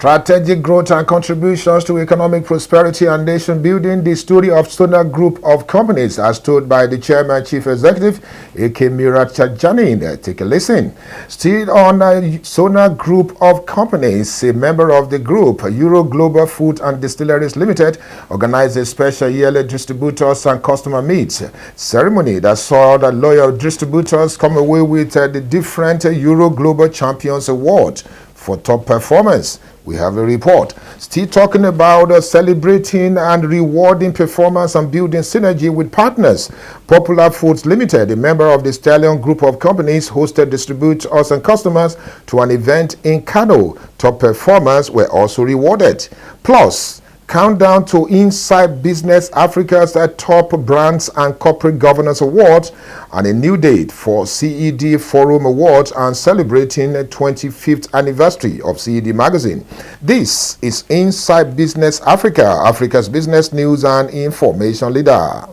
Strategic growth and contributions to economic prosperity and nation building. The story of Sona Group of Companies as told by the Chairman Chief Executive, A.K. Mirat-Tijani. Take a listen. Still on Sona Group of Companies, a member of the group, Euro Global Food and Distilleries Limited, organized a special yearly distributors and customer meet ceremony that saw the loyal distributors come away with the different Euro Global Champions Award for top performance. We have a report. Still talking about celebrating and rewarding performance and building synergy with partners. Popular Foods Limited, a member of the Stallion Group of Companies, hosted distributors and customers to an event in Kano. Top performers were also rewarded. Plus, countdown to Inside Business Africa's top brands and corporate governance awards, and a new date for CED Forum Awards and celebrating the 25th anniversary of CED magazine. This is Inside Business Africa, Africa's business news and information leader.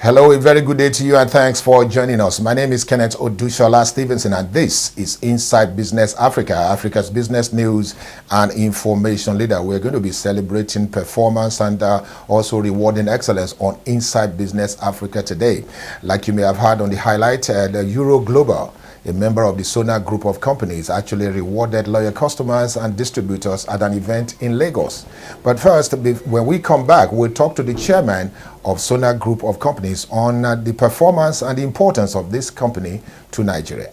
Hello, a very good day to you and thanks for joining us. My name is Kenneth Odushola Stevenson and this is Inside Business Africa, Africa's business news and information leader. We're going to be celebrating performance and also rewarding excellence on Inside Business Africa today. Like you may have heard on the highlight, the Euro Global, a member of the Sona Group of Companies, actually rewarded loyal customers and distributors at an event in Lagos. But first, when we come back, we'll talk to the chairman of Sona Group of Companies on the performance and the importance of this company to Nigeria.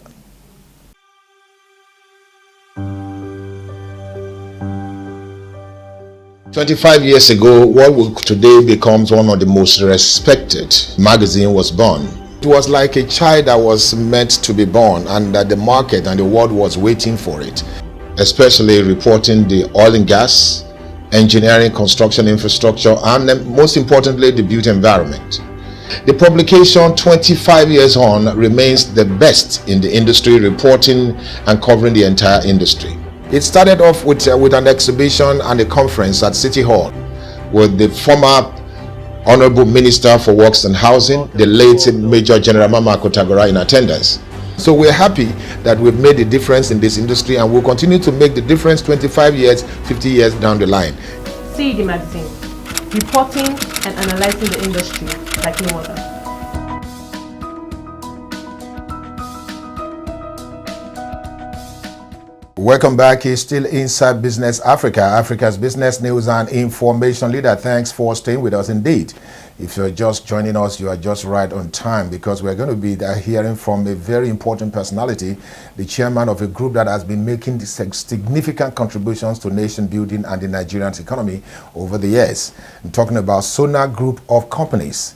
"25 years ago, what will today becomes one of the most respected magazine was born. It was like a child that was meant to be born, and that the market and the world was waiting for it, especially reporting the oil and gas, engineering, construction, infrastructure, and most importantly, the built environment. The publication 25 years on remains the best in the industry, reporting and covering the entire industry. It started off with an exhibition and a conference at City Hall with the former Honorable Minister for Works and Housing, the late Major General Mama Kotagora, in attendance. So we're happy that we've made a difference in this industry and we'll continue to make the difference 25 years, 50 years down the line. CED magazine, reporting and analyzing the industry like no other. Welcome back. He's still Inside Business Africa, Africa's business news and information leader. Thanks for staying with us indeed. If you're just joining us, you are just right on time because we're going to be hearing from a very important personality, the chairman of a group that has been making significant contributions to nation building and the Nigerian economy over the years. I'm talking about Sona Group of Companies.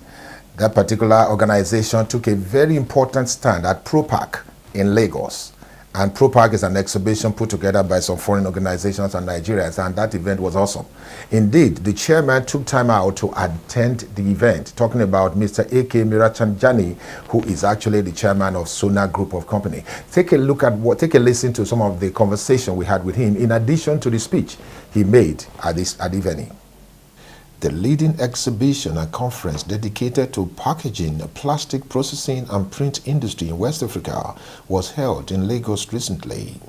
That particular organization took a very important stand at ProPark in Lagos. And ProPark is an exhibition put together by some foreign organizations and Nigerians, and that event was awesome. Indeed, the chairman took time out to attend the event, talking about Mr. A.K. Mirat-Tijani, who is actually the chairman of Sona Group of Company. Take a listen to some of the conversation we had with him, in addition to the speech he made at the venue. The leading exhibition and conference dedicated to packaging, plastic processing and print industry in West Africa was held in Lagos recently.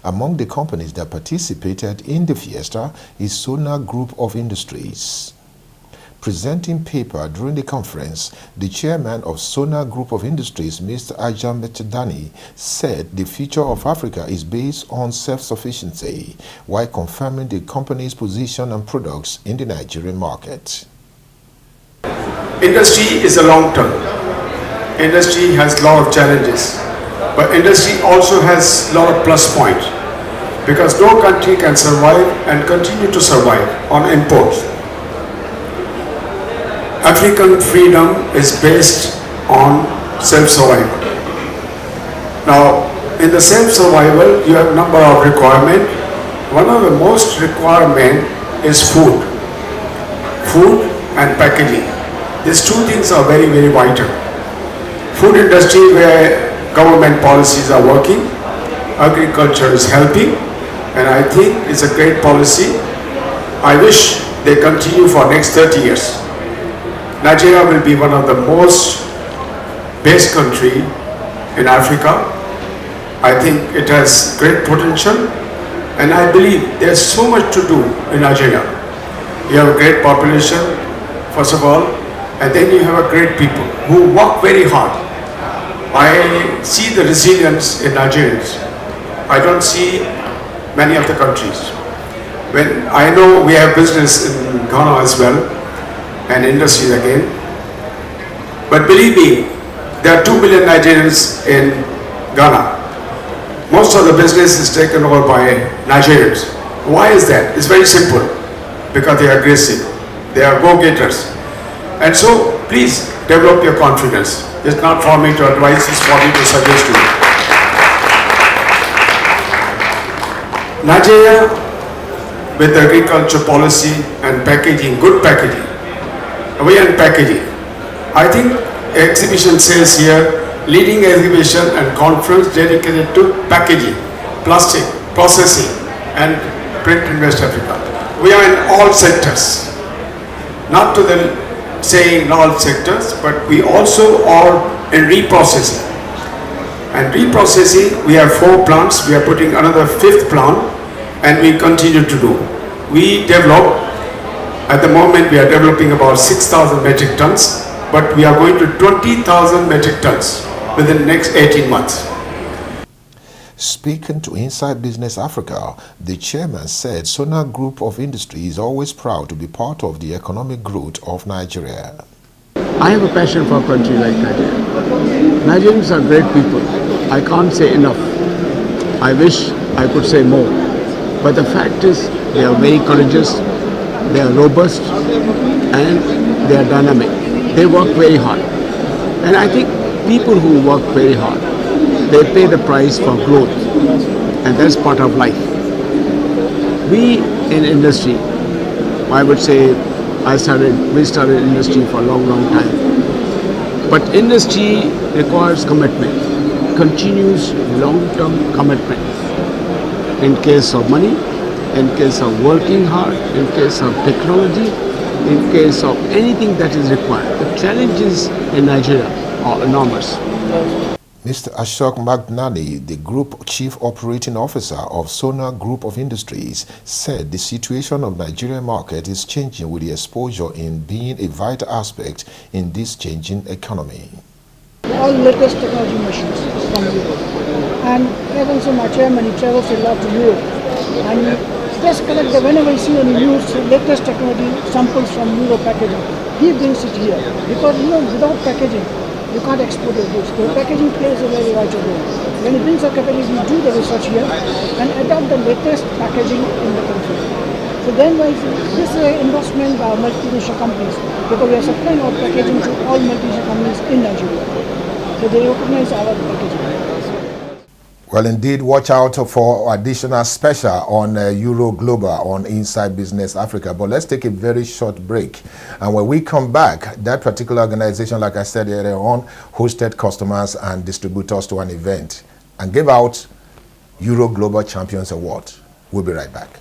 Among the companies that participated in the fiesta is Sona Group of Industries. Presenting paper during the conference, the chairman of Sona Group of Industries, Mr. Ajam Metadani, said the future of Africa is based on self-sufficiency, while confirming the company's position and products in the Nigerian market. Industry is a long term. Industry has a lot of challenges, but industry also has a lot of plus points because no country can survive and continue to survive on imports. African freedom is based on self-survival. Now, in the self-survival, you have a number of requirements. One of the most requirement is food. Food and packaging. These two things are very, very vital. Food industry where government policies are working, agriculture is helping, and I think it's a great policy. I wish they continue for next 30 years. Nigeria will be one of the most best country in Africa. I think it has great potential And I believe there's so much to do in Nigeria. You have a great population, first of all, and then you have a great people who work very hard. I see the resilience in Nigerians. I don't see many of the countries. When I know we have business in Ghana as well, and industries again, but believe me, there are 2 million Nigerians in Ghana. Most of the business is taken over by Nigerians. Why is that? It's very simple. Because they are aggressive. They are go-getters. And so, please develop your confidence. It's not for me to advise, it's for me to suggest to you. Nigeria, with agriculture policy and packaging, good packaging, we are in packaging. I think exhibition says here, leading exhibition and conference dedicated to packaging, plastic, processing, and print in West Africa. We are in all sectors. Not to the saying in all sectors, but we also are in reprocessing. And reprocessing, we have 4 plants, we are putting another 5th plant, and we continue to do. We develop, at the moment we are developing about 6,000 metric tons, but we are going to 20,000 metric tons within the next 18 months. Speaking to Inside Business Africa, the chairman said Sona Group of Industry is always proud to be part of the economic growth of Nigeria. I have a passion for a country like Nigeria. Nigerians are great people. I can't say enough. I wish I could say more. But the fact is, they are very courageous, they are robust, and they are dynamic. They work very hard. And I think people who work very hard, they pay the price for growth, and that's part of life. We in industry, I would say we started industry for a long time. But industry requires commitment, continuous long-term commitment. In case of money, in case of working hard, in case of technology, in case of anything that is required. The challenges in Nigeria are enormous. Mr. Ashok Magnani, the Group Chief Operating Officer of Sona Group of Industries, said the situation of Nigerian market is changing with the exposure in being a vital aspect in this changing economy. All latest technology machines from Europe. And even so my chairman, he travels a lot to Europe. And he just collect whenever he see any news, latest technology samples from Euro packaging, he brings it here. Because without packaging, you can't export your goods. So packaging plays a very vital role. When he brings a capacity, we do the research here and adopt the latest packaging in the country. So then this is an investment by multinational companies because we are supplying our packaging to all multinational companies in Nigeria. So they recognize our packaging. Well, indeed, watch out for additional special on Euro Global on Inside Business Africa. But let's take a very short break. And when we come back, that particular organization, like I said earlier on, hosted customers and distributors to an event and gave out Euro Global Champions Award. We'll be right back.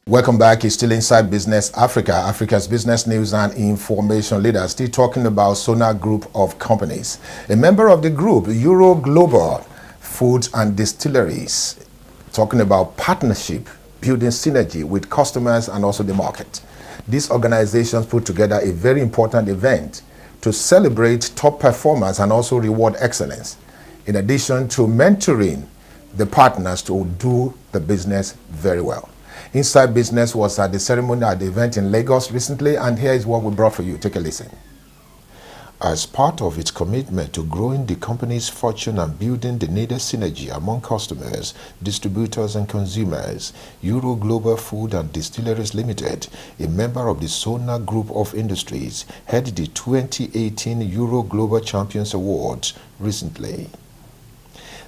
Welcome back. It's still Inside Business Africa, Africa's business news and information leader. Still talking about Sona Group of Companies. A member of the group, Euro Global Foods and Distilleries, talking about partnership, building synergy with customers and also the market. These organizations put together a very important event to celebrate top performance and also reward excellence, in addition to mentoring the partners to do the business very well. Inside Business was at the ceremony at the event in Lagos recently, and here is what we brought for you. Take a listen. As part of its commitment to growing the company's fortune and building the needed synergy among customers, distributors and consumers, Euro Global Food and Distilleries Limited, a member of the Sona Group of Industries, held the 2018 Euro Global Champions Awards recently.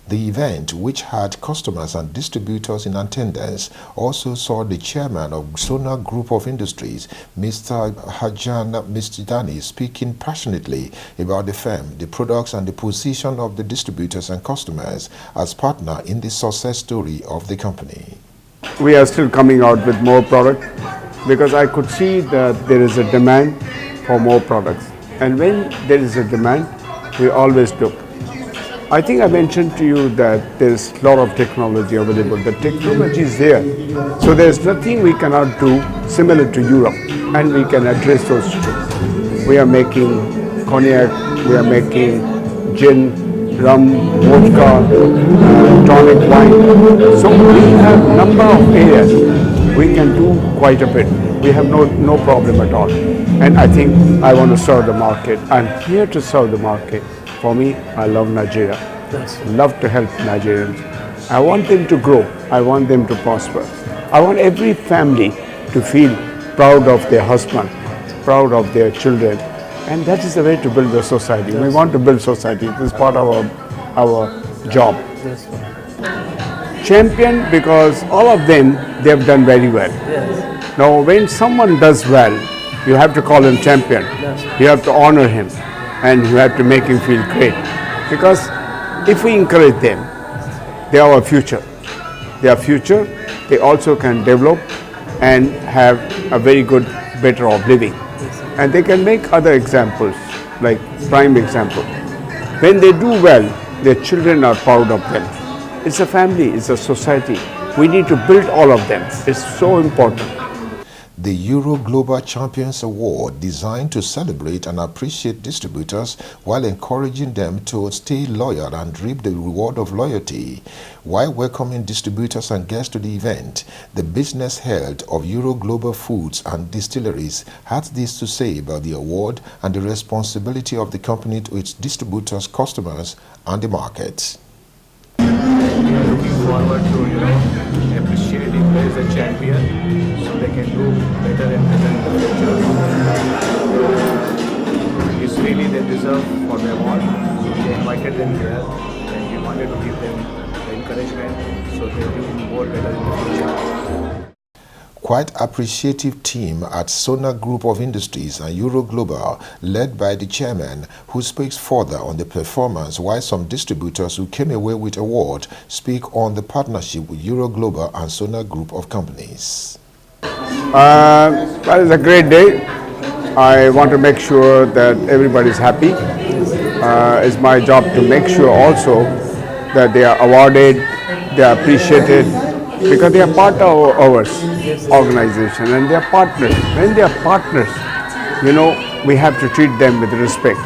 The event, which had customers and distributors in attendance, also saw the chairman of Sona Group of Industries, Mr. Hajan Mistidani, speaking passionately about the firm, the products and the position of the distributors and customers as partner in the success story of the company. We are still coming out with more product because I could see that there is a demand for more products. And when there is a demand, we always look. I think I mentioned to you that there's a lot of technology available. The technology is there. So there's nothing we cannot do similar to Europe, and we can address those issues. We are making cognac, we are making gin, rum, vodka, tonic wine. So we have a number of areas we can do quite a bit. We have no problem at all. And I think I want to serve the market. I'm here to serve the market. For me, I love Nigeria. Love to help Nigerians. I want them to grow. I want them to prosper. I want every family to feel proud of their husband, proud of their children. And that is the way to build a society. We want to build society. It is part of our job. Champion, because all of them, they have done very well. Now, when someone does well, you have to call him champion. You have to honor him. And you have to make him feel great. Because if we encourage them, they are our future. They are future. They also can develop and have a very good, better of living. And they can make other examples, like prime example. When they do well, their children are proud of them. It's a family, it's a society. We need to build all of them. It's so important. The Euro Global Champions Award, designed to celebrate and appreciate distributors while encouraging them to stay loyal and reap the reward of loyalty. While welcoming distributors and guests to the event, the business head of Euro Global Foods and Distilleries had this to say about the award and the responsibility of the company to its distributors, customers, and the market. Looking forward to appreciate if there is a champion, so they can do better and better in the future. It's really they deserve for the award. We invited them here and we wanted to give them the encouragement so they do more better in the future. Quite appreciative team at Sona Group of Industries and Euro Global, led by the chairman, who speaks further on the performance, while some distributors who came away with award speak on the partnership with Euro Global and Sona Group of companies. Well, it's a great day. I want to make sure that everybody is happy. It's my job to make sure also that they are awarded, they are appreciated, because they are part of our organization and they are partners. When they are partners, we have to treat them with respect.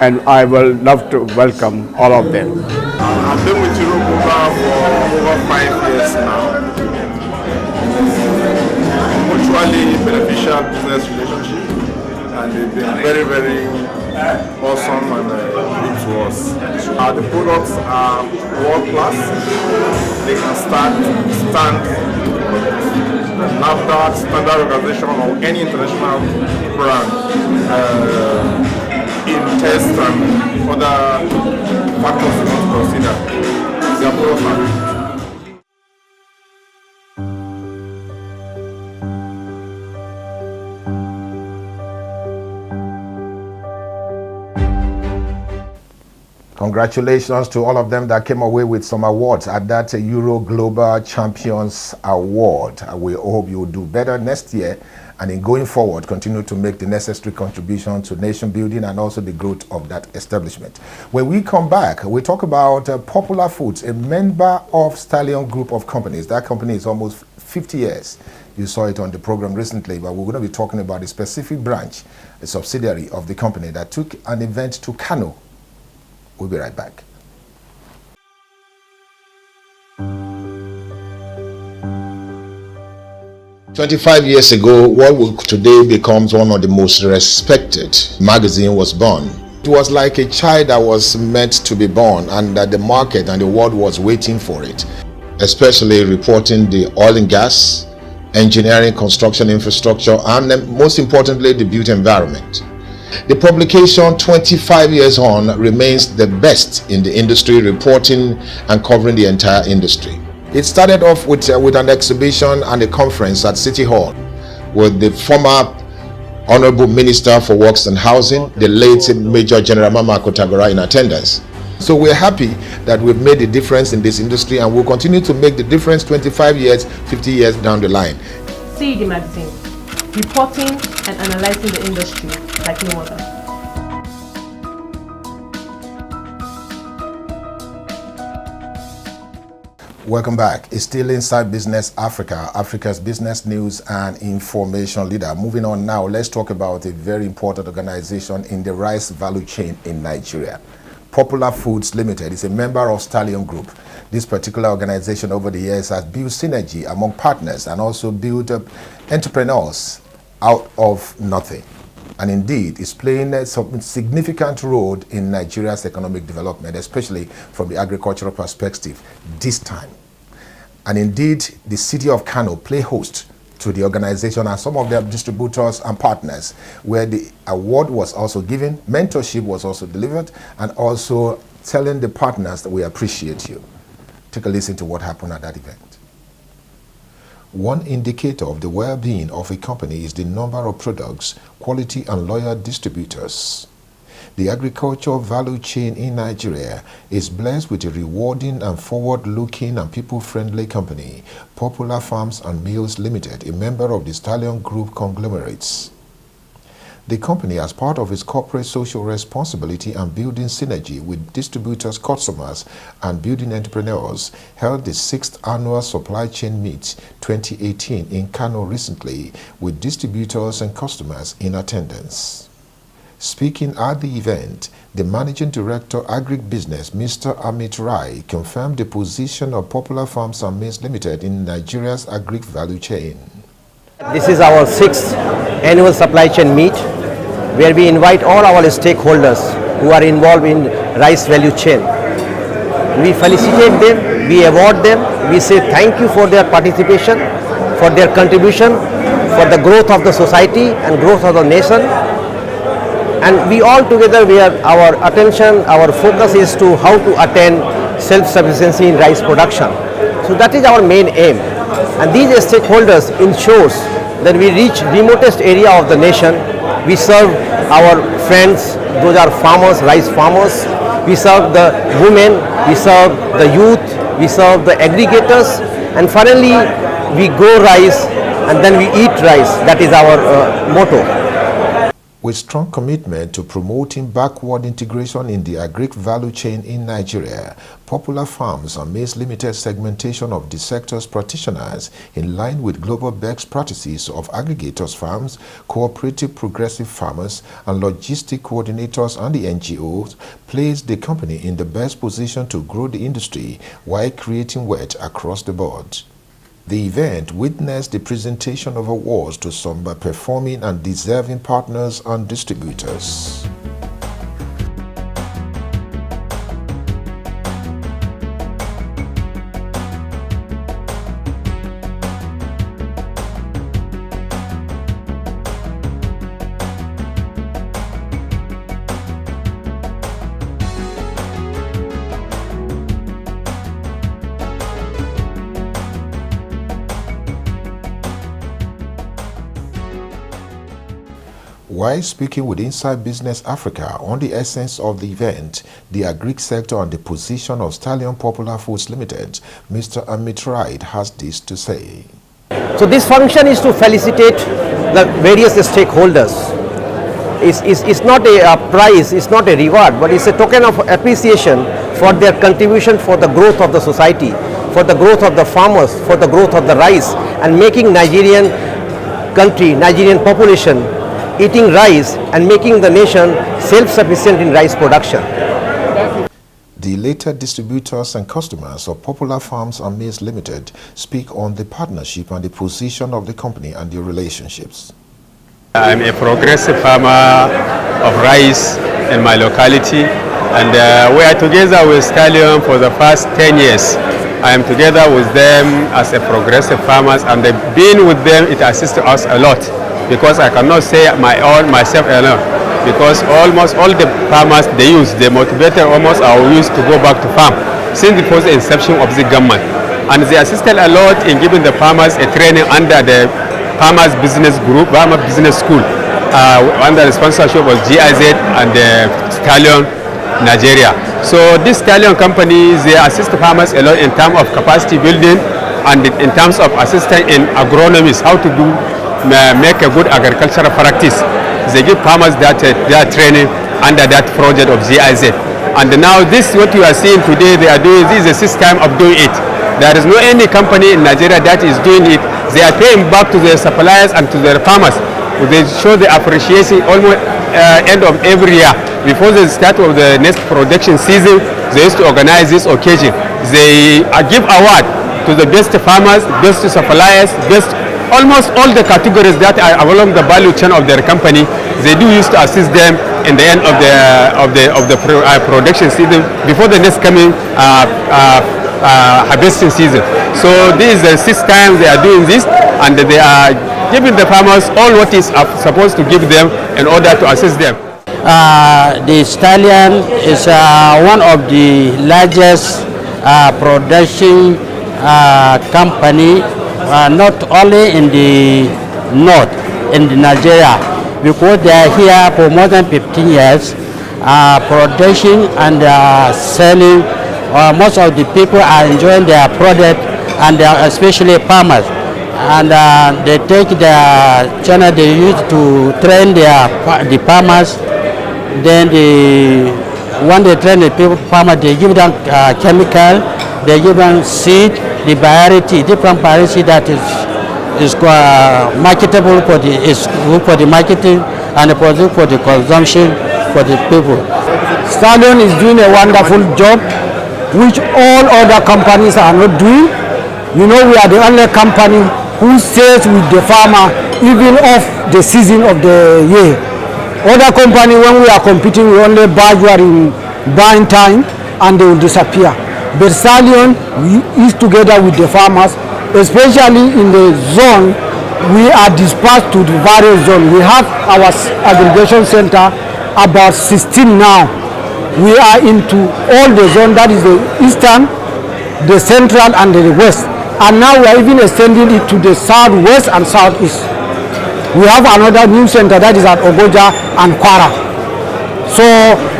And I will love to welcome all of them. I've been with Euro Global for over 5 years now. Mutually beneficial business relationship, and they've been very, very awesome and good to us. The products are world class. They can stand NAFDAC, Standard Organization, or any international brand in test and other factors to consider. Their products are Congratulations to all of them that came away with some awards at that Euro Global Champions Award. We hope you will do better next year and in going forward continue to make the necessary contribution to nation building and also the growth of that establishment. When we come back, we talk about Popular Foods, a member of Stallion Group of companies. That company is almost 50 years. You saw it on the program recently, but we're going to be talking about a specific branch, a subsidiary of the company that took an event to Kano. We'll be right back. 25 years ago, what will today becomes one of the most respected magazine was born. It was like a child that was meant to be born, and that the market and the world was waiting for it, especially reporting the oil and gas, engineering, construction, infrastructure, and then most importantly, the built environment. The publication 25 years on remains the best in the industry, reporting and covering the entire industry. It started off with an exhibition and a conference at City Hall with the former Honorable Minister for Works and Housing, the late Major General Mama Kotagora, in attendance. So we're happy that we've made a difference in this industry, and we'll continue to make the difference 25 years, 50 years down the line. See the magazine, reporting and analyzing the industry like no other. Welcome back. It's still Inside Business Africa, Africa's business news and information leader. Moving on now, let's talk about a very important organization in the rice value chain in Nigeria. Popular Foods Limited is a member of Stallion Group. This particular organization over the years has built synergy among partners and also built up entrepreneurs out of nothing. And indeed, is playing a significant role in Nigeria's economic development, especially from the agricultural perspective this time. And indeed, the city of Kano play host to the organization and some of their distributors and partners, where the award was also given, mentorship was also delivered, and also telling the partners that we appreciate you. Take a listen to what happened at that event. One indicator of the well-being of a company is the number of products, quality, and loyal distributors. The agricultural value chain in Nigeria is blessed with a rewarding and forward-looking and people-friendly company, Popular Farms and Mills Limited, a member of the Stallion Group conglomerates. The company, as part of its corporate social responsibility and building synergy with distributors, customers, and building entrepreneurs, held the 6th Annual Supply Chain Meet 2018 in Kano recently, with distributors and customers in attendance. Speaking at the event, the Managing Director, Agribusiness, Mr. Amit Rai, confirmed the position of Popular Farms and Mills Limited in Nigeria's agri value chain. This is our 6th annual supply chain meet, where we invite all our stakeholders who are involved in rice value chain. We felicitate them, we award them, we say thank you for their participation, for their contribution, for the growth of the society and growth of the nation. And we all together, our attention, our focus is to how to attain self-sufficiency in rice production. So that is our main aim. And these stakeholders ensures that we reach remotest area of the nation. We serve our friends, those are farmers, rice farmers. We serve the women, we serve the youth, we serve the aggregators, and finally we grow rice and then we eat rice. That is our motto. With strong commitment to promoting backward integration in the agri value chain in Nigeria, Popular Farms and Mills Limited segmentation of the sector's practitioners in line with global best practices of aggregators farms, cooperative progressive farmers, and logistic coordinators and the NGOs place the company in the best position to grow the industry while creating wealth across the board. The event witnessed the presentation of awards to some performing and deserving partners and distributors. While speaking with Inside Business Africa on the essence of the event, the agri sector and the position of Stallion Popular Foods Limited, Mr. Amit Rai has this to say. So this function is to felicitate the various stakeholders. It's not a prize, it's not a reward, but it's a token of appreciation for their contribution for the growth of the society, for the growth of the farmers, for the growth of the rice, and making Nigerian country, Nigerian population eating rice and making the nation self-sufficient in rice production. The later distributors and customers of Popular Farms and Maize Limited speak on the partnership and the position of the company and the relationships. I'm a progressive farmer of rice in my locality, and we are together with Stallion for the past 10 years. I am together with them as a progressive farmers, and being with them, it assisted us a lot, because I cannot say myself alone, because almost all the farmers they motivated almost our youth to go back to farm since before the inception of the government, and they assisted a lot in giving the farmers a training under the Farmers Business Group, Farmers Business School, under the sponsorship of GIZ and Stallion Nigeria. So this Stallion company, they assist farmers a lot in terms of capacity building and in terms of assistance in agronomists, how to make a good agricultural practice. They give farmers that training under that project of GIZ. And now this, what you are seeing today, they are doing, this is the sixth time of doing it. There is no any company in Nigeria that is doing it. They are paying back to their suppliers and to their farmers. They show the appreciation almost end of every year. Before the start of the next production season, they used to organize this occasion. They give award to the best farmers, best suppliers, best almost all the categories that are along the value chain of their company. They do used to assist them in the end of the production season before the next coming harvesting season. So this is the sixth time they are doing this, and they are giving the farmers all what is supposed to give them in order to assist them. The Stallion is one of the largest production company, not only in the north, in Nigeria, because they are here for more than 15 years, production and selling. Most of the people are enjoying their product, and especially farmers. And they take their channel they use to train the farmers. Then when they train the farmers, they give them chemical, they give them seed, the variety, different variety that is marketable is good for the marketing and for the consumption for the people. Stallion is doing a wonderful job, which all other companies are not doing. You know, we are the only company who stays with the farmer even off the season of the year. Other company, when we are competing, we only buy during buying time and they will disappear. But Stallion is together with the farmers, especially in the zone. We are dispersed to the various zones. We have our aggregation center, about 16 now. We are into all the zone, that is the eastern, the central and the west. And now we are even extending it to the southwest and southeast. We have another new center that is at Ogoja and Kwara. So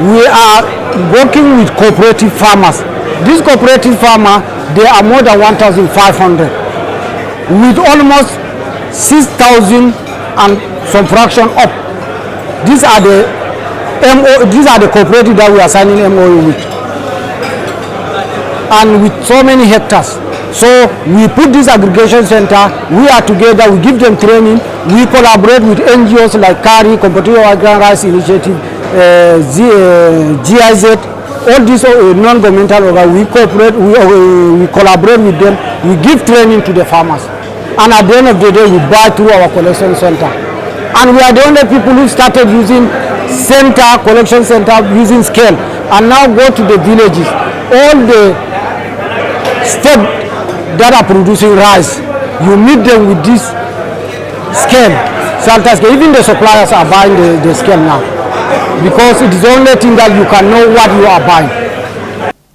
we are working with cooperative farmers. These cooperative farmers, they are more than 1,500 with almost 6,000 and some fraction up. These are the cooperative that we are signing MOU with, and with so many hectares. So we put this aggregation center, we are together, we give them training, we collaborate with NGOs like CARI, Competitive Organic Rice Initiative, GIZ, all these non-governmental organizations, we cooperate, we collaborate with them, we give training to the farmers. And at the end of the day, we buy through our collection center. And we are the only people who started using collection center, using scale, and now go to the villages. All the states that are producing rice, you meet them with this scale, Salta scale. Even the suppliers are buying the scale now, because it is the only thing that you can know what you are buying.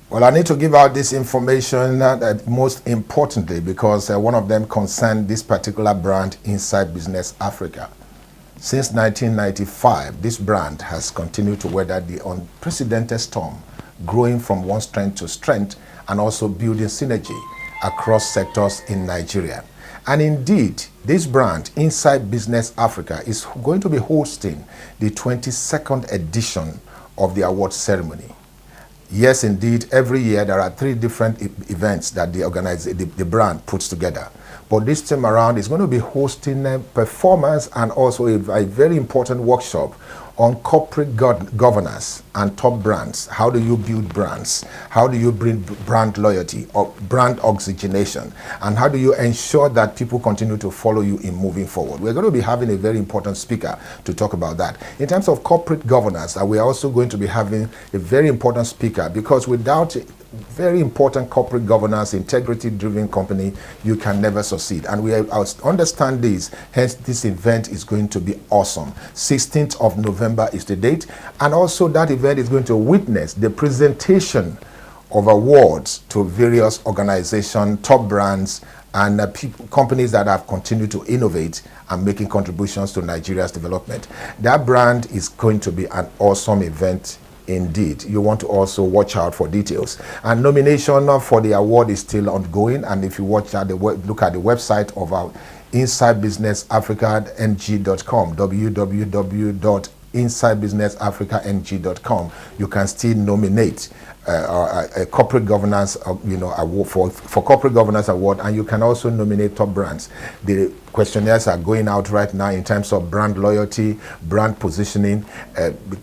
Well, I need to give out this information most importantly because one of them concerned this particular brand, Inside Business Africa. Since 1995, this brand has continued to weather the unprecedented storm, growing from one strength to strength and also building synergy across sectors in Nigeria. And indeed, this brand, Inside Business Africa, is going to be hosting the 22nd edition of the award ceremony. Yes, indeed, every year there are 3 different events that the brand puts together. But this time around, it's going to be hosting a performance and also a very important workshop on corporate governance and top brands. How do you build brands? How do you bring brand loyalty or brand oxygenation? And how do you ensure that people continue to follow you in moving forward? We're going to be having a very important speaker to talk about that. In terms of corporate governance, we are also going to be having a very important speaker, because without very important corporate governance, integrity-driven company, you can never succeed. And we understand this, hence this event is going to be awesome. 16th of November is the date, and also that event is going to witness the presentation of awards to various organizations, top brands, and companies that have continued to innovate and making contributions to Nigeria's development. That brand is going to be an awesome event indeed. You want to also watch out for details. And nomination for the award is still ongoing. And if you look at the website of our InsideBusinessAfricaNG.com, www.InsideBusinessAfricaNG.com, you can still nominate a corporate governance, award for corporate governance award, and you can also nominate top brands. The questionnaires are going out right now in terms of brand loyalty, brand positioning,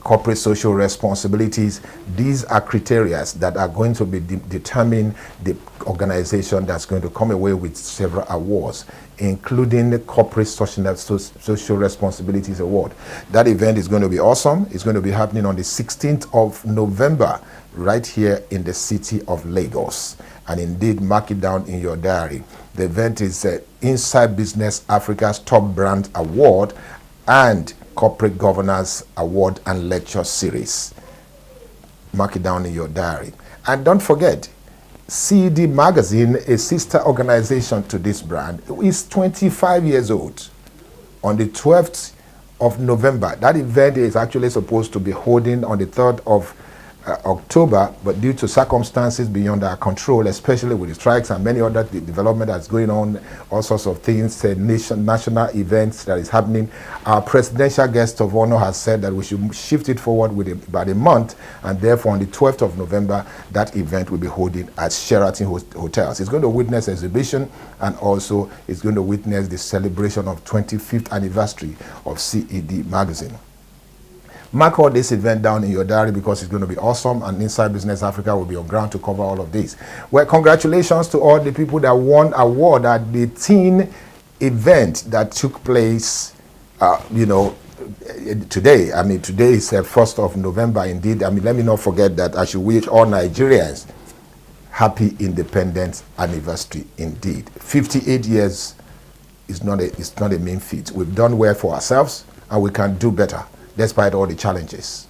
corporate social responsibilities. These are criteria that are going to be determine the organization that's going to come away with several awards, including the Corporate Social Responsibilities Award. That event is going to be awesome. It's going to be happening on the 16th of November, right here in the city of Lagos. And indeed, mark it down in your diary. The event is Inside Business Africa's Top Brand Award and Corporate Governance Award and Lecture Series. Mark it down in your diary. And don't forget, CED Magazine, a sister organization to this brand, is 25 years old. On the 12th of November, that event is actually supposed to be holding on the 3rd of October, but due to circumstances beyond our control, especially with the strikes and many other development that's going on, all sorts of things, national events that is happening, our presidential guest of honor has said that we should shift it forward with about a month, and therefore on the 12th of November, that event will be holding at Sheraton Hotels. It's going to witness exhibition, and also it's going to witness the celebration of 25th anniversary of CED Magazine. Mark all this event down in your diary, because it's going to be awesome, and Inside Business Africa will be on ground to cover all of this. Well, congratulations to all the people that won award at the teen event that took place, today. I mean, today is 1st of November indeed. I mean, let me not forget that I should wish all Nigerians happy independence anniversary indeed. 58 years is not a mean feat. We've done well for ourselves, and we can do better despite all the challenges.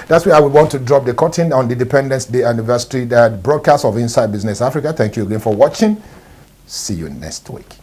That's where I would want to drop the curtain on the Independence Day anniversary, that broadcast of Inside Business Africa. Thank you again for watching. See you next week.